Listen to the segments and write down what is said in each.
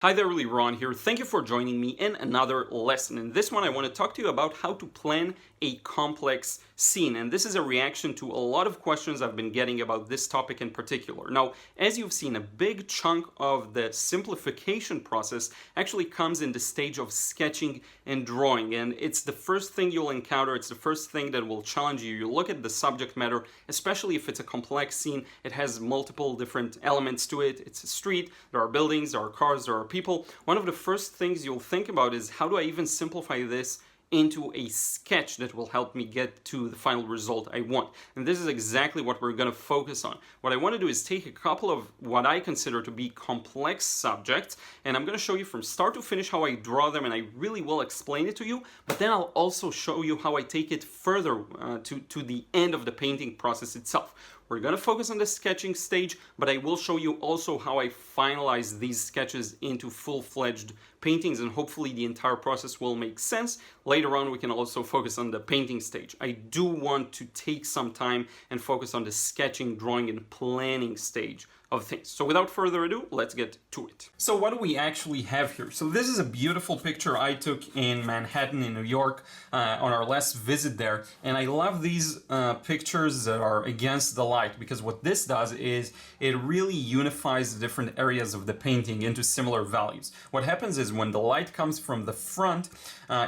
Hi there, Liron here. Thank you for joining me in another lesson. In this one, I want to talk to you about how to plan a complex scene. And this is a reaction to a lot of questions I've been getting about this topic in particular. Now, as you've seen, a big chunk of the simplification process actually comes in the stage of sketching and drawing. And it's the first thing you'll encounter. It's the first thing that will challenge you. You look at the subject matter, especially if it's a complex scene. It has multiple different elements to it. It's a street, there are buildings, there are cars, there are people. One of the first things you'll think about is, how do I even simplify this into a sketch that will help me get to the final result I want? And this is exactly what we're going to focus on. What I want to do is take a couple of what I consider to be complex subjects, and I'm going to show you from start to finish how I draw them, and I really will explain it to you, but then I'll also show you how I take it further to the end of the painting process itself. We're going to focus on the sketching stage, but I will show you also how I finalize these sketches into full-fledged paintings, and hopefully the entire process will make sense. Later on, we can also focus on the painting stage. I do want to take some time and focus on the sketching, drawing, and planning stage of things. So without further ado, let's get to it. So what do we actually have here? So this is a beautiful picture I took in Manhattan in New York on our last visit there. And I love these pictures that are against the light, because what this does is it really unifies the different areas of the painting into similar values. What happens is when the light comes from the front,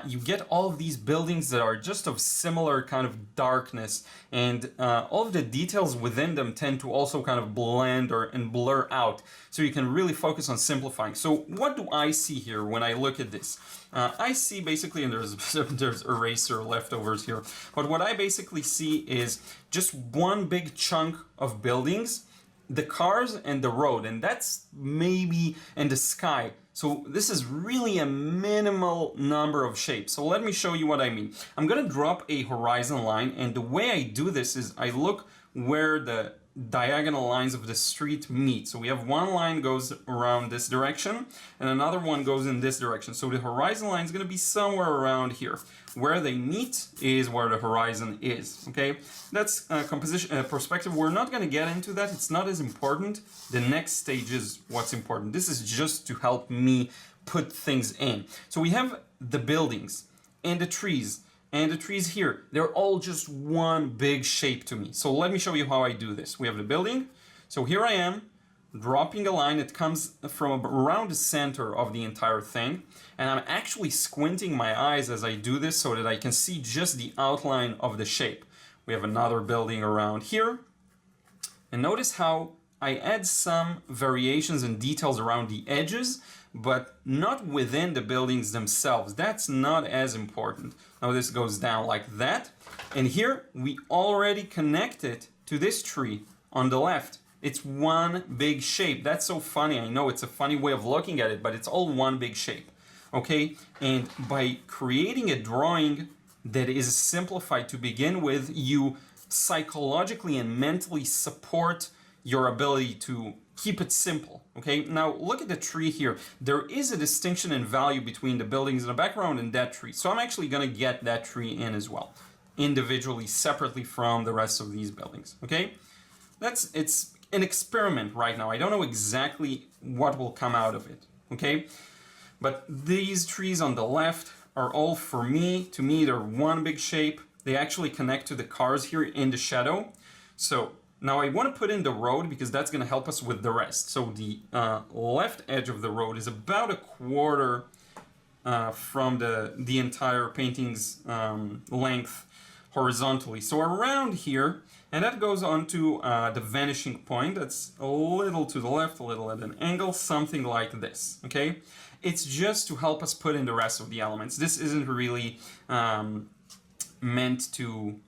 you get all of these buildings that are just of similar kind of darkness, and all of the details within them tend to also kind of blend and blur out, so you can really focus on simplifying. So what do I see here when I look at this? I see basically, and there's eraser leftovers here, but what I basically see is just one big chunk of buildings, the cars and the road, and that's maybe in the sky. So this is really a minimal number of shapes. So let me show you what I mean. I'm gonna drop a horizon line, and the way I do this is I look where the diagonal lines of the street meet. So we have one line goes around this direction and another one goes in this direction. So the horizon line is going to be somewhere around here. Where they meet is where the horizon is. Okay, that's composition perspective. We're not going to get into that. It's not as important. The next stage is what's important. This is just to help me put things in. So we have the buildings and the trees. And the trees here, they're all just one big shape to me. So let me show you how I do this. We have the building. So here I am, dropping a line that comes from around the center of the entire thing. And I'm actually squinting my eyes as I do this so that I can see just the outline of the shape. We have another building around here. And notice how I add some variations and details around the edges, but not within the buildings themselves. That's not as important. Now this goes down like that. And here we already connect it to this tree on the left. It's one big shape. That's so funny. I know it's a funny way of looking at it, but it's all one big shape. Okay? And by creating a drawing that is simplified to begin with, you psychologically and mentally support your ability to keep it simple. Okay, now look at the tree here. There is a distinction in value between the buildings in the background and that tree. So I'm actually going to get that tree in as well, individually, separately from the rest of these buildings. Okay, it's an experiment right now. I don't know exactly what will come out of it. Okay, but these trees on the left are all, for me, to me, they're one big shape. They actually connect to the cars here in the shadow. So now I want to put in the road because that's going to help us with the rest. So the left edge of the road is about a quarter from the entire painting's length horizontally. So around here, and that goes on to the vanishing point. That's a little to the left, a little at an angle, something like this. Okay, it's just to help us put in the rest of the elements. This isn't really meant to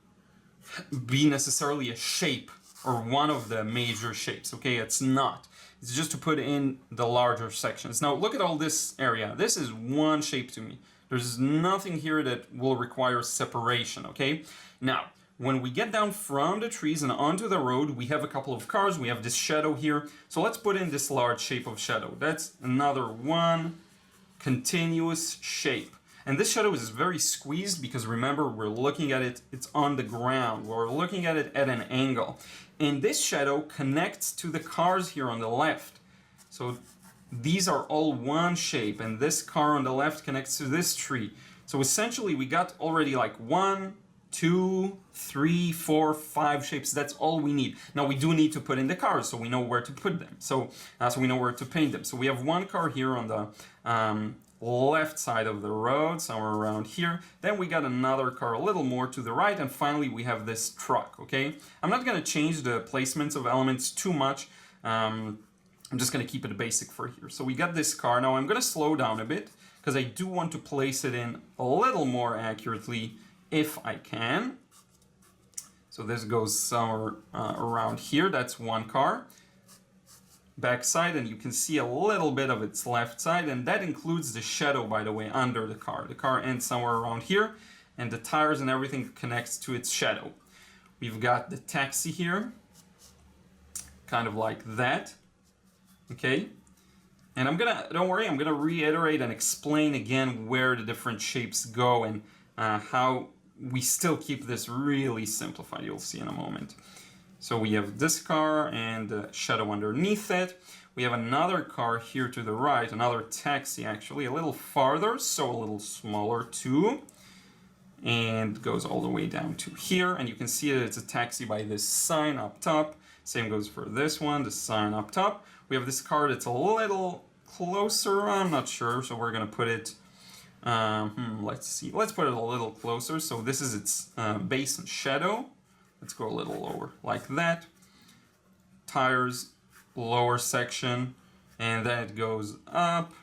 be necessarily a shape or one of the major shapes. Okay, it's not. It's just to put in the larger sections. Now look at all this area. This is one shape to me. There's nothing here that will require separation. Okay, now when we get down from the trees and onto the road, we have a couple of cars. We have this shadow here. So let's put in this large shape of shadow. That's another one continuous shape. And this shadow is very squeezed because remember, we're looking at it, it's on the ground. We're looking at it at an angle. And this shadow connects to the cars here on the left. So these are all one shape, and this car on the left connects to this tree. So essentially we got already like 1, 2, 3, 4, 5 shapes. That's all we need. Now we do need to put in the cars, so we know where to put them. So we know where to paint them. So we have one car here on the left side of the road, somewhere around here. Then we got another car a little more to the right, and finally we have this truck, okay? I'm not gonna change the placements of elements too much. I'm just gonna keep it basic for here. So we got this car. Now I'm gonna slow down a bit because I do want to place it in a little more accurately if I can. So this goes somewhere around here. That's one car. Back side, and you can see a little bit of its left side, and that includes the shadow, by the way, under the car. The car ends somewhere around here, and the tires and everything connects to its shadow. We've got the taxi here, kind of like that, okay? And don't worry, I'm gonna reiterate and explain again where the different shapes go and how we still keep this really simplified. You'll see in a moment. So we have this car and the shadow underneath it. We have another car here to the right, another taxi actually, a little farther, so a little smaller too. And goes all the way down to here. And you can see that it's a taxi by this sign up top. Same goes for this one, the sign up top. We have this car that's a little closer, I'm not sure, so we're gonna put it, let's see, let's put it a little closer. So this is its base and shadow. Let's go a little lower, like that. Tires, lower section, and then it goes up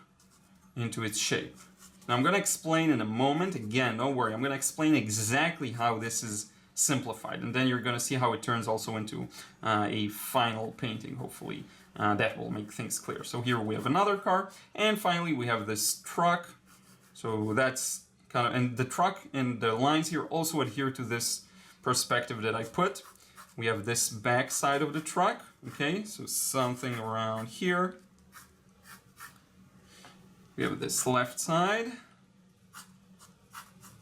into its shape. Now I'm gonna explain in a moment, again, don't worry, I'm gonna explain exactly how this is simplified, and then you're gonna see how it turns also into a final painting, hopefully. That will make things clear. So here we have another car, and finally we have this truck. So that's kind of, and the truck and the lines here also adhere to this perspective that I put. We have this back side of the truck, okay, so something around here. We have this left side,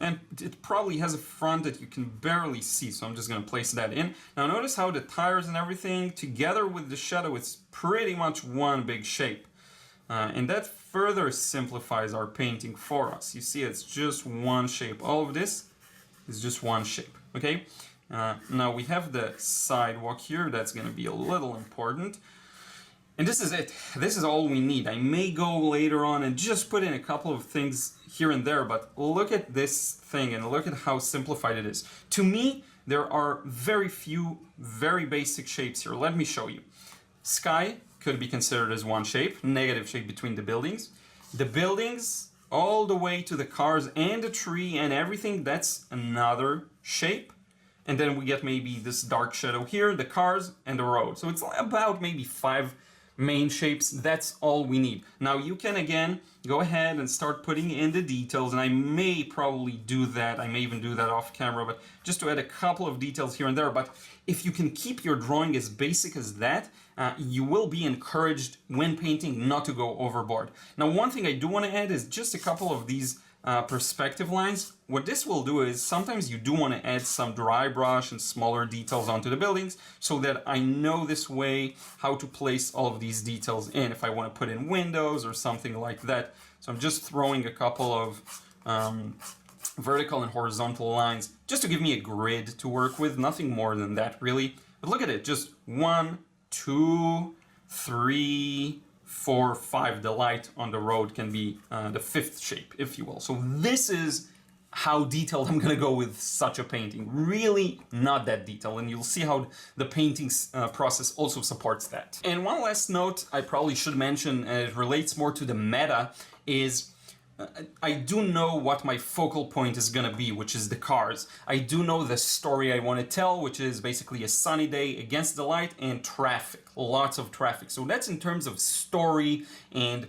and it probably has a front that you can barely see, so I'm just going to place that in. Now notice how the tires and everything together with the shadow, it's pretty much one big shape, and that further simplifies our painting for us. You see, it's just one shape. All of this is just one shape. Okay, now we have the sidewalk here. That's going to be a little important. And this is it. This is all we need. I may go later on and just put in a couple of things here and there, but look at this thing and look at how simplified it is. To me, there are very few, very basic shapes here. Let me show you. Sky could be considered as one shape, negative shape between the buildings. The buildings all the way to the cars and the tree and everything, that's another shape. And then we get maybe this dark shadow here, the cars and the road. So it's about maybe 5 main shapes. That's all we need. Now you can again go ahead and start putting in the details, and I may probably do that. I may even do that off camera, but just to add a couple of details here and there. But if you can keep your drawing as basic as that, you will be encouraged when painting not to go overboard. Now, one thing I do want to add is just a couple of these perspective lines. What this will do is sometimes you do want to add some dry brush and smaller details onto the buildings so that I know this way how to place all of these details in if I want to put in windows or something like that. So I'm just throwing a couple of vertical and horizontal lines just to give me a grid to work with, nothing more than that really. But look at it, just 1, 2, 3, 4, 5. The light on the road can be the 5th shape, if you will. So this is how detailed I'm gonna go with such a painting. Really not that detailed, and you'll see how the painting process also supports that. And one last note I probably should mention, and it relates more to the meta, is I do know what my focal point is gonna be, which is the cars. I do know the story I want to tell, which is basically a sunny day against the light and traffic, lots of traffic. So that's in terms of story and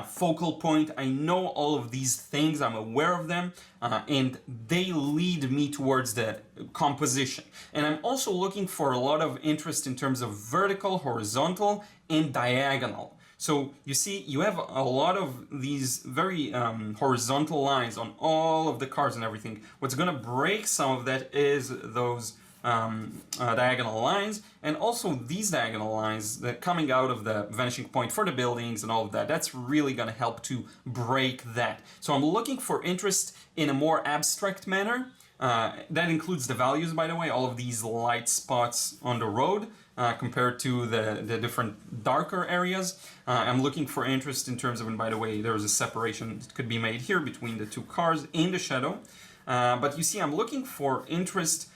focal point. I know all of these things, I'm aware of them, and they lead me towards the composition. And I'm also looking for a lot of interest in terms of vertical, horizontal, and diagonal. So you see, you have a lot of these very horizontal lines on all of the cars and everything. What's going to break some of that is those diagonal lines, and also these diagonal lines that coming out of the vanishing point for the buildings and all of that. That's really going to help to break that. So I'm looking for interest in a more abstract manner. That includes the values, by the way, all of these light spots on the road compared to the different darker areas. I'm looking for interest in terms of, and by the way, there's a separation that could be made here between the two cars in the shadow. But you see, I'm looking for interest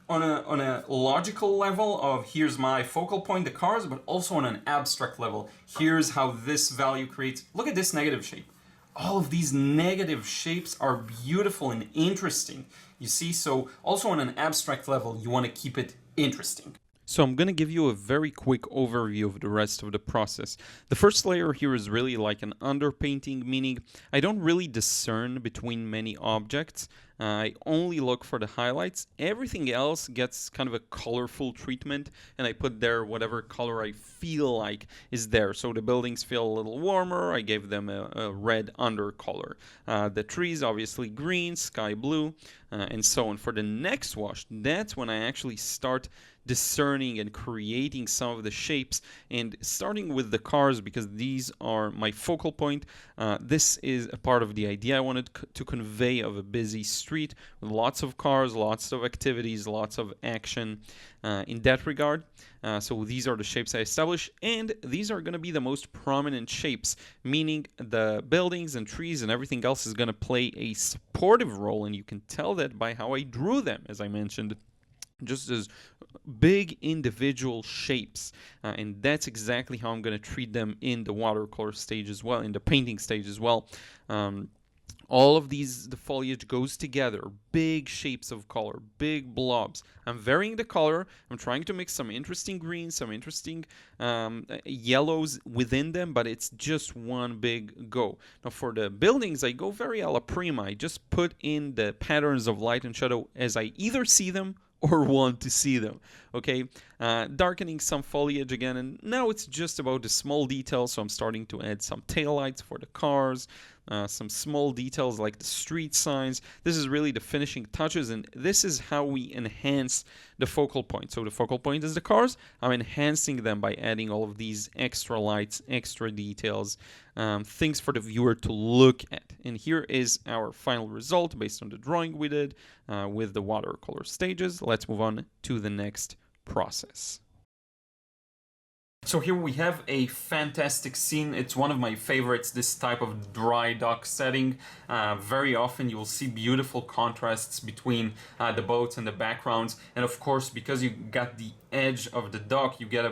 on a logical level of here's my focal point, the cars, but also on an abstract level. Here's how this value creates. Look at this negative shape. All of these negative shapes are beautiful and interesting. You see, so also on an abstract level, you want to keep it interesting. So I'm going to give you a very quick overview of the rest of the process. The first layer here is really like an underpainting, meaning I don't really discern between many objects. I only look for the highlights. Everything else gets kind of a colorful treatment, and I put there whatever color I feel like is there. So the buildings feel a little warmer. I gave them a red undercolor. The trees, obviously green, sky blue, and so on. For the next wash, that's when I actually start discerning and creating some of the shapes, and starting with the cars because these are my focal point. This is a part of the idea I wanted to convey of a busy street with lots of cars, lots of activities, lots of action in that regard. So these are the shapes I established, and these are going to be the most prominent shapes, meaning the buildings and trees and everything else is going to play a supportive role, and you can tell that by how I drew them, as I mentioned, just as big individual shapes, and that's exactly how I'm going to treat them in the watercolor stage as well, in the painting stage as well. All of these, the foliage goes together, big shapes of color, big blobs. I'm varying the color. I'm trying to mix some interesting greens, some interesting yellows within them, but it's just one big go. Now for the buildings, I go very alla prima. I just put in the patterns of light and shadow as I either see them or want to see them, okay? Darkening some foliage again, and now it's just about the small details, so I'm starting to add some taillights for the cars, some small details like the street signs. This is really the finishing touches, and this is how we enhance the focal point. So the focal point is the cars. I'm enhancing them by adding all of these extra lights, extra details, things for the viewer to look at. And here is our final result based on the drawing we did with the watercolor stages. Let's move on to the next process. So here we have a fantastic scene. It's one of my favorites, this type of dry dock setting. Very often you'll see beautiful contrasts between the boats and the backgrounds. And of course, because you got the edge of the dock, you get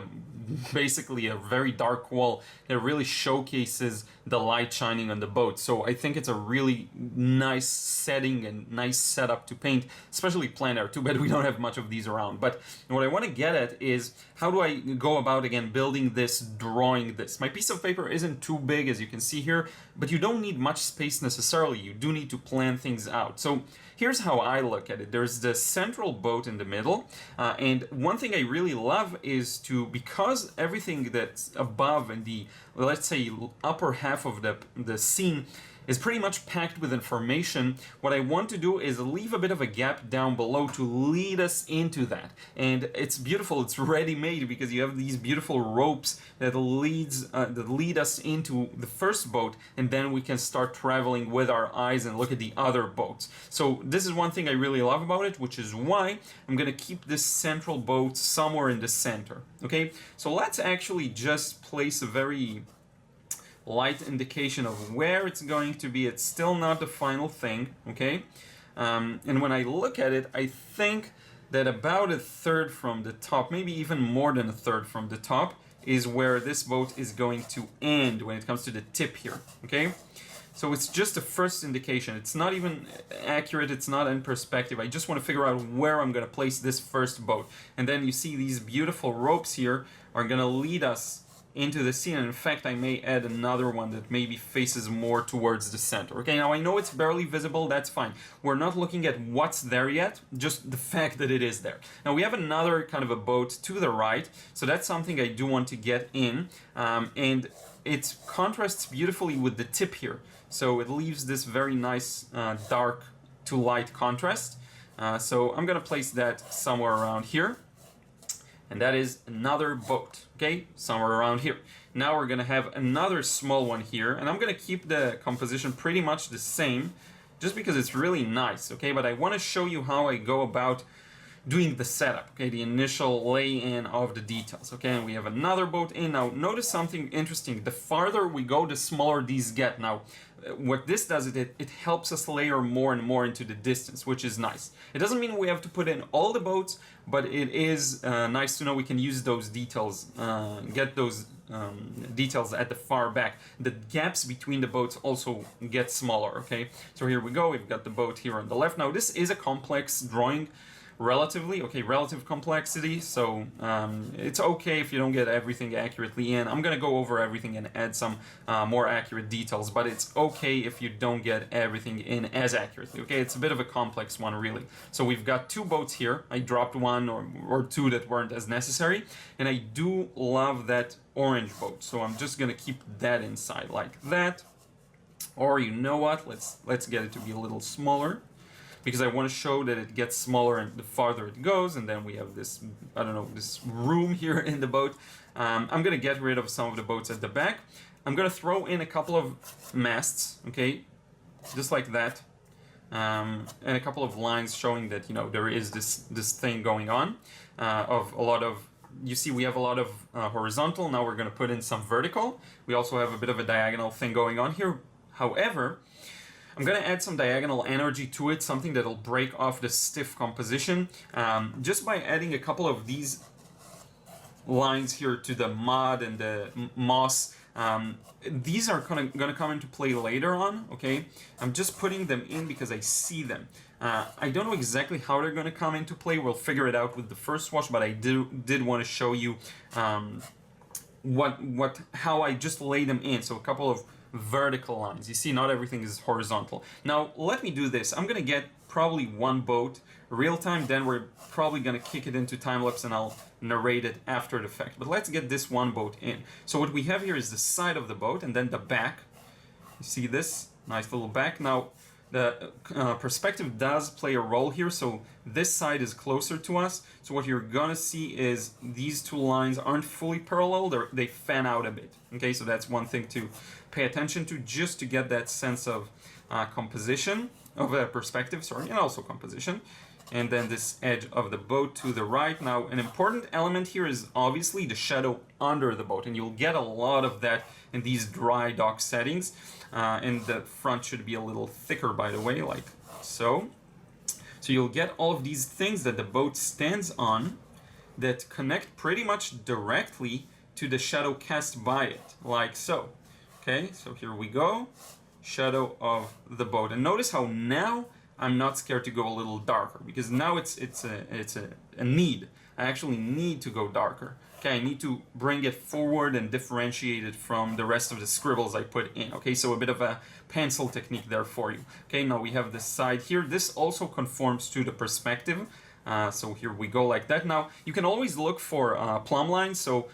basically a very dark wall that really showcases the light shining on the boat. So I think it's a really nice setting and nice setup to paint, especially plein air. Too bad we don't have much of these around. But what I want to get at is, how do I go about, again, building this, drawing this? My piece of paper isn't too big, as you can see here, but you don't need much space necessarily. You do need to plan things out. So here's how I look at it. There's the central boat in the middle, and one thing I really love is to, because everything that's above in the, let's say, upper half of the scene is pretty much packed with information, what I want to do is leave a bit of a gap down below to lead us into that. And it's beautiful, it's ready-made, because you have these beautiful ropes that lead us into the first boat, and then we can start traveling with our eyes and look at the other boats. So this is one thing I really love about it, which is why I'm going to keep this central boat somewhere in the center. Okay, so let's actually just place a very light indication of where it's going to be. It's still not the final thing, okay? And when I look at it, I think that about a third from the top, maybe even more than a third from the top, is where this boat is going to end when it comes to the tip here, okay? So it's just a first indication. It's not even accurate, it's not in perspective. I just want to figure out where I'm going to place this first boat. And then you see these beautiful ropes here are going to lead us into the scene, and in fact I may add another one that maybe faces more towards the center. Okay, now I know it's barely visible, that's fine. We're not looking at what's there yet, just the fact that it is there. Now we have another kind of a boat to the right, so that's something I do want to get in, and it contrasts beautifully with the tip here. So it leaves this very nice dark to light contrast. So I'm gonna place that somewhere around here. And that is another boat, okay? Somewhere around here. Now we're gonna have another small one here, and I'm gonna keep the composition pretty much the same, just because it's really nice, okay? But I wanna show you how I go about doing the setup, okay? The initial lay-in of the details, okay? And we have another boat in. Now, notice something interesting. The farther we go, the smaller these get. Now, what this does, it helps us layer more and more into the distance, which is nice. It doesn't mean we have to put in all the boats, but it is nice to know we can use those details, get those details at the far back. The gaps between the boats also get smaller, okay? So here we go, we've got the boat here on the left. Now, this is a complex drawing, relatively, okay, relative complexity, so it's okay if you don't get everything accurately in. I'm gonna go over everything and add some more accurate details, but it's okay if you don't get everything in as accurately, okay? It's a bit of a complex one, really. So we've got two boats here. I dropped one or two that weren't as necessary, and I do love that orange boat, so I'm just gonna keep that inside like that. Or you know what, let's get it to be a little smaller, because I want to show that it gets smaller and the farther it goes, and then we have this, I don't know, this room here in the boat. I'm going to get rid of some of the boats at the back. I'm going to throw in a couple of masts, okay, just like that, and a couple of lines showing that, you know, there is this thing going on, of a lot of, you see we have a lot of horizontal. Now we're going to put in some vertical. We also have a bit of a diagonal thing going on here. However, I'm going to add some diagonal energy to it, something that'll break off the stiff composition, just by adding a couple of these lines here to the mud and the moss. These are going to come into play later on, okay? I'm just putting them in because I see them. I don't know exactly how they're going to come into play. We'll figure it out with the first wash, but I did want to show you how I just lay them in. So a couple of vertical lines. You see, not everything is horizontal. Now, let me do this. I'm going to get probably one boat real time, then we're probably going to kick it into time-lapse and I'll narrate it after the fact. But let's get this one boat in. So what we have here is the side of the boat and then the back. You see this? Nice little back. Now, the perspective does play a role here, so this side is closer to us. So what you're gonna see is these two lines aren't fully parallel, they fan out a bit. Okay, so that's one thing to pay attention to, just to get that sense of composition, of perspective, sorry, and also composition. And then this edge of the boat to the right. Now, an important element here is obviously the shadow under the boat, and you'll get a lot of that in these dry dock settings. And the front should be a little thicker, by the way, like so. So you'll get all of these things that the boat stands on that connect pretty much directly to the shadow cast by it, like so. Okay, so here we go, shadow of the boat. And notice how now I'm not scared to go a little darker, because now it's a need. I actually need to go darker. Okay, I need to bring it forward and differentiate it from the rest of the scribbles I put in. Okay, so a bit of a pencil technique there for you. Okay, now we have this side here. This also conforms to the perspective. So here we go like that. Now, you can always look for plumb lines. So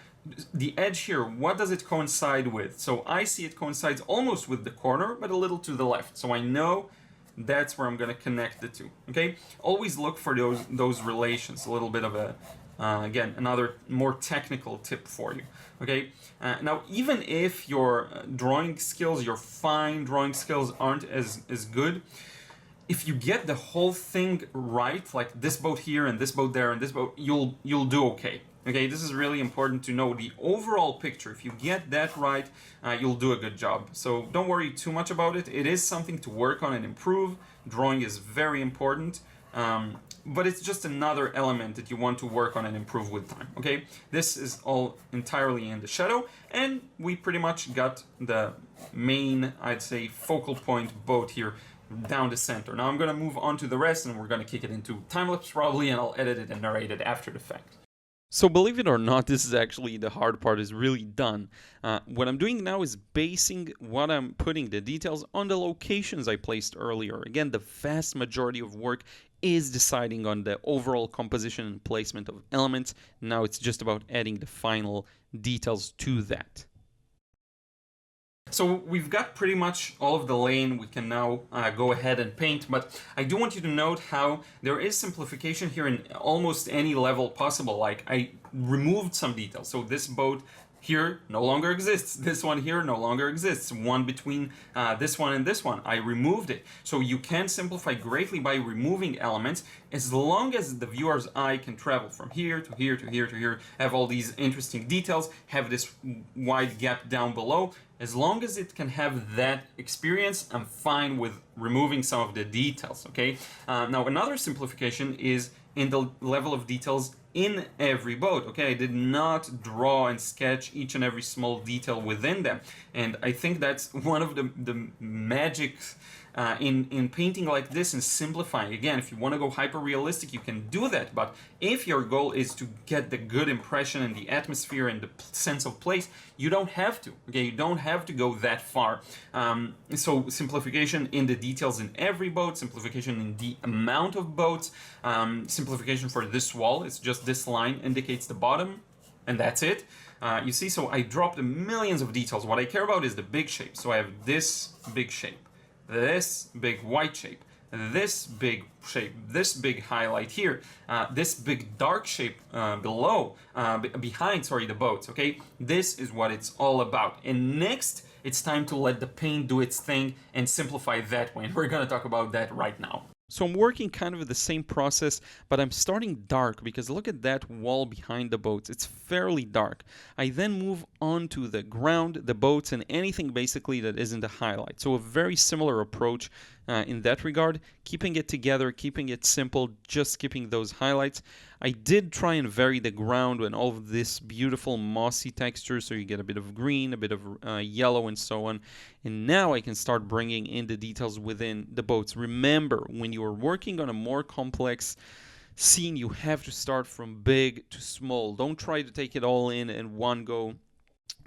the edge here, what does it coincide with? So I see it coincides almost with the corner, but a little to the left. So I know that's where I'm going to connect the two. Okay, always look for those relations. A little bit of a again, another more technical tip for you. Okay, now even if your drawing skills, your fine drawing skills aren't as good, if you get the whole thing right, like this boat here and this boat there and this boat, you'll do okay. Okay, this is really important to know the overall picture. If you get that right, you'll do a good job. So don't worry too much about it. It is something to work on and improve. Drawing is very important. But it's just another element that you want to work on and improve with time, okay? This is all entirely in the shadow, and we pretty much got the main, I'd say, focal point boat here down the center. Now I'm gonna move on to the rest, and we're gonna kick it into time-lapse probably, and I'll edit it and narrate it after the fact. So believe it or not, this is actually the hard part is really done. What I'm doing now is basing what I'm putting, the details, on the locations I placed earlier. Again, the vast majority of work is deciding on the overall composition and placement of elements. Now it's just about adding the final details to that. So we've got pretty much all of the lane. We can now go ahead and paint, but I do want you to note how there is simplification here in almost any level possible. Like I removed some details. So this boat here no longer exists. This one here no longer exists. One between this one and this one, I removed it. So you can simplify greatly by removing elements, as long as the viewer's eye can travel from here to here to here to here, have all these interesting details, have this wide gap down below. As long as it can have that experience, I'm fine with removing some of the details, okay? Now, another simplification is in the level of details in every boat, okay? I did not draw and sketch each and every small detail within them. And I think that's one of the magics in painting like this and simplifying. Again, if you want to go hyper realistic, you can do that, but if your goal is to get the good impression and the atmosphere and the sense of place, you don't have to, okay? You don't have to go that far. So simplification in the details in every boat, simplification in the amount of boats, simplification for this wall, it's just this line indicates the bottom, and that's it. You see, so I dropped millions of details. What I care about is the big shape. So I have this big shape, this big white shape, this big shape, this big highlight here, this big dark shape below, behind, sorry, the boats, okay? This is what it's all about. And next, it's time to let the paint do its thing and simplify that way. And we're gonna talk about that right now. So I'm working kind of the same process, but I'm starting dark because look at that wall behind the boats. It's fairly dark. I then move on to the ground, the boats, and anything basically that isn't a highlight. So a very similar approach in that regard, keeping it together, keeping it simple, just skipping those highlights. I did try and vary the ground and all of this beautiful mossy texture, so you get a bit of green, a bit of yellow, and so on. And now I can start bringing in the details within the boats. Remember, when you are working on a more complex scene, you have to start from big to small. Don't try to take it all in one go.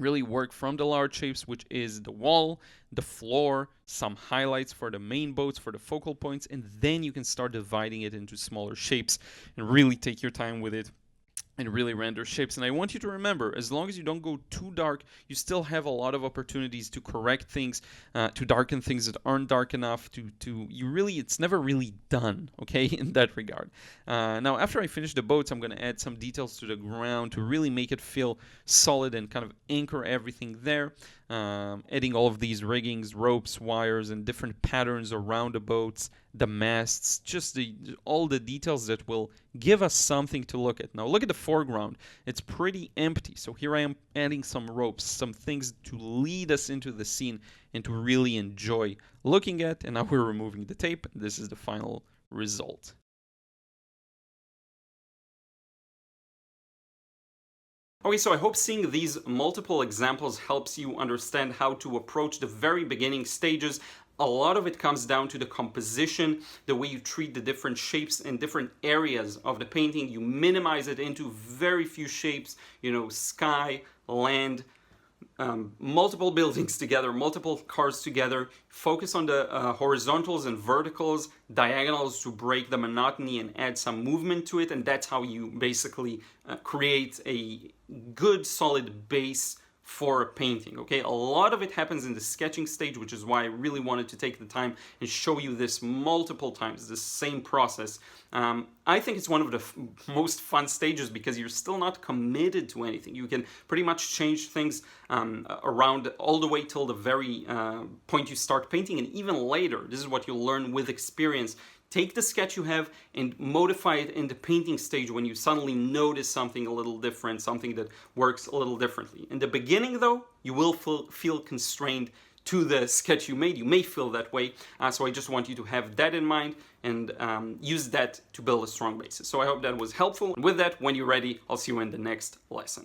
Really work from the large shapes, which is the wall, the floor, some highlights for the main boats, for the focal points, and then you can start dividing it into smaller shapes and really take your time with it and really render shapes. And I want you to remember, as long as you don't go too dark, you still have a lot of opportunities to correct things, to darken things that aren't dark enough, it's never really done, okay, in that regard. Now, after I finish the boats, I'm going to add some details to the ground to really make it feel solid and kind of anchor everything there. Adding all of these riggings, ropes, wires, and different patterns around the boats, the masts, just all the details that will give us something to look at. Now look at the foreground. It's pretty empty. So here I am adding some ropes, some things to lead us into the scene and to really enjoy looking at. And now we're removing the tape. This is the final result. Okay, so I hope seeing these multiple examples helps you understand how to approach the very beginning stages. A lot of it comes down to the composition, the way you treat the different shapes and different areas of the painting. You minimize it into very few shapes, sky, land, multiple buildings together, multiple cars together. Focus on the horizontals and verticals, diagonals to break the monotony and add some movement to it. And that's how you basically create a good solid base for a painting, okay? A lot of it happens in the sketching stage, which is why I really wanted to take the time and show you this multiple times, this same process. I think it's one of the most fun stages because you're still not committed to anything. You can pretty much change things around all the way till the very point you start painting, and even later. This is what you'll learn with experience. Take the sketch you have and modify it in the painting stage when you suddenly notice something a little different, something that works a little differently. In the beginning, though, you will feel constrained to the sketch you made. You may feel that way, so I just want you to have that in mind and use that to build a strong basis. So I hope that was helpful. And with that, when you're ready, I'll see you in the next lesson.